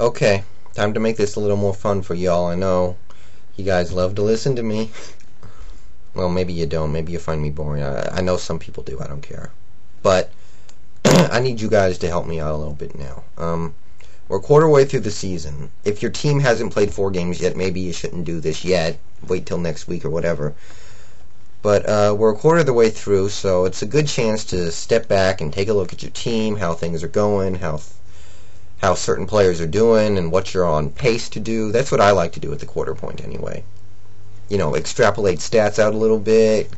Okay, time to make this a little more fun for y'all. I know you guys love to listen to me. Well, maybe you don't. Maybe you find me boring. I know some people do. I don't care. But I need you guys to help me out a little bit now. We're a quarter way through the season. If your team hasn't played 4 games yet, maybe you shouldn't do this yet. Wait till next week or whatever. But we're a quarter of the way through, so it's a good chance to step back and take a look at your team, how things are going, how certain players are doing, and what you're on pace to do. That's what I like to do at the quarter point anyway. You know, extrapolate stats out a little bit.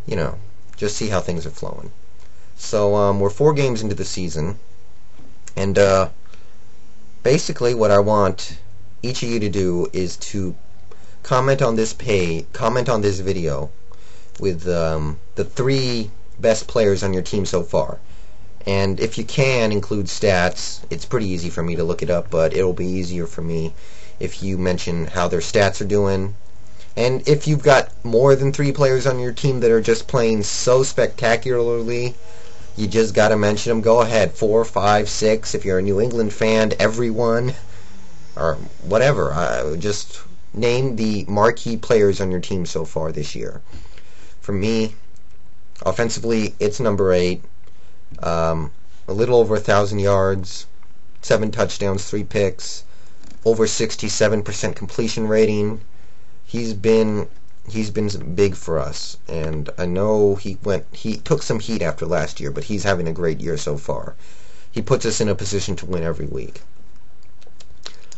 You know, just see how things are flowing. So we're 4 games into the season, and basically what I want each of you to do is to comment on this video with the 3 best players on your team so far. And if you can include stats, it's pretty easy for me to look it up, but it'll be easier for me if you mention how their stats are doing. And if you've got more than 3 players on your team that are just playing so spectacularly, you just gotta mention them. Go ahead, 4, 5, 6. If you're a New England fan, everyone, or whatever. Just name the marquee players on your team so far this year. For me, offensively, it's number 8. A little over 1,000 yards, 7 touchdowns, 3 picks, over 67% completion rating. He's been big for us, and I know he took some heat after last year, but he's having a great year so far. He puts us in a position to win every week.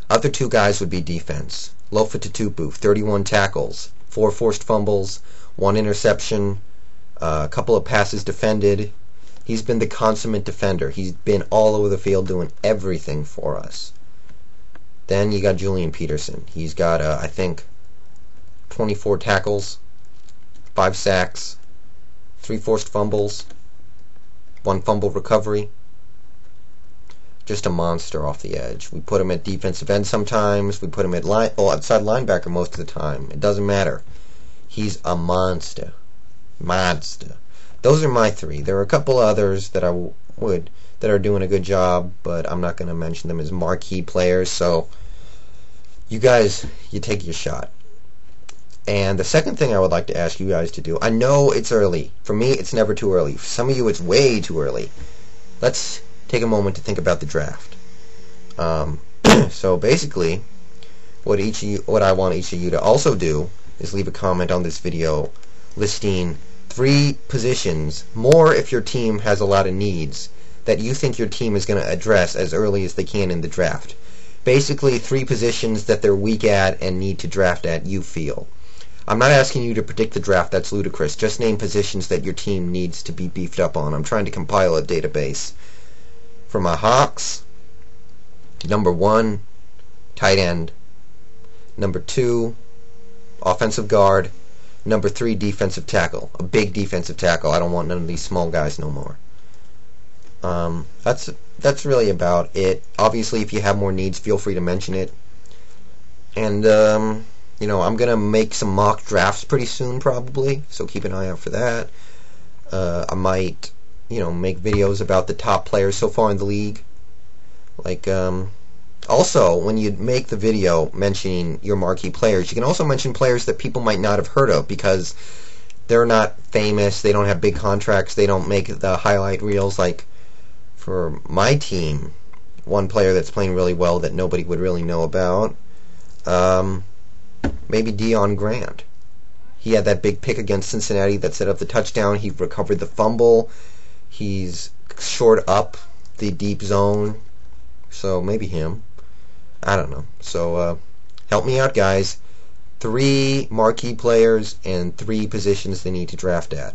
Other 2 guys would be defense. Lofa Tatupu, 31 tackles, 4 forced fumbles, 1 interception, a couple of passes defended. He's been the consummate defender. He's been all over the field doing everything for us. Then you got Julian Peterson. He's got, I think, 24 tackles, 5 sacks, 3 forced fumbles, 1 fumble recovery. Just a monster off the edge. We put him at defensive end sometimes. We put him at outside linebacker most of the time. It doesn't matter. He's a monster. Monster. Those are my 3. There are a couple others that that are doing a good job, but I'm not going to mention them as marquee players. So you guys, you take your shot. And the second thing I would like to ask you guys to do, I know it's early. For me, it's never too early. For some of you, it's way too early. Let's take a moment to think about the draft. So basically, what I want each of you to also do is leave a comment on this video listing 3 positions, more if your team has a lot of needs, that you think your team is going to address as early as they can in the draft. Basically, 3 positions that they're weak at and need to draft at, you feel. I'm not asking you to predict the draft. That's ludicrous. Just name positions that your team needs to be beefed up on. I'm trying to compile a database. For my Hawks, number 1, tight end. Number 2, offensive guard. Number 3, defensive tackle. A big defensive tackle. I don't want none of these small guys no more. That's really about it. Obviously, if you have more needs, feel free to mention it. And, you know, I'm going to make some mock drafts pretty soon, probably. So keep an eye out for that. I might, you know, make videos about the top players so far in the league. Like, also, when you make the video mentioning your marquee players, you can also mention players that people might not have heard of because they're not famous, they don't have big contracts, they don't make the highlight reels. Like, for my team, one player that's playing really well that nobody would really know about, maybe Dion Grant. He had that big pick against Cincinnati that set up the touchdown. He recovered the fumble. He's shored up the deep zone. So maybe him. I don't know. So help me out, guys. 3 marquee players and 3 positions they need to draft at.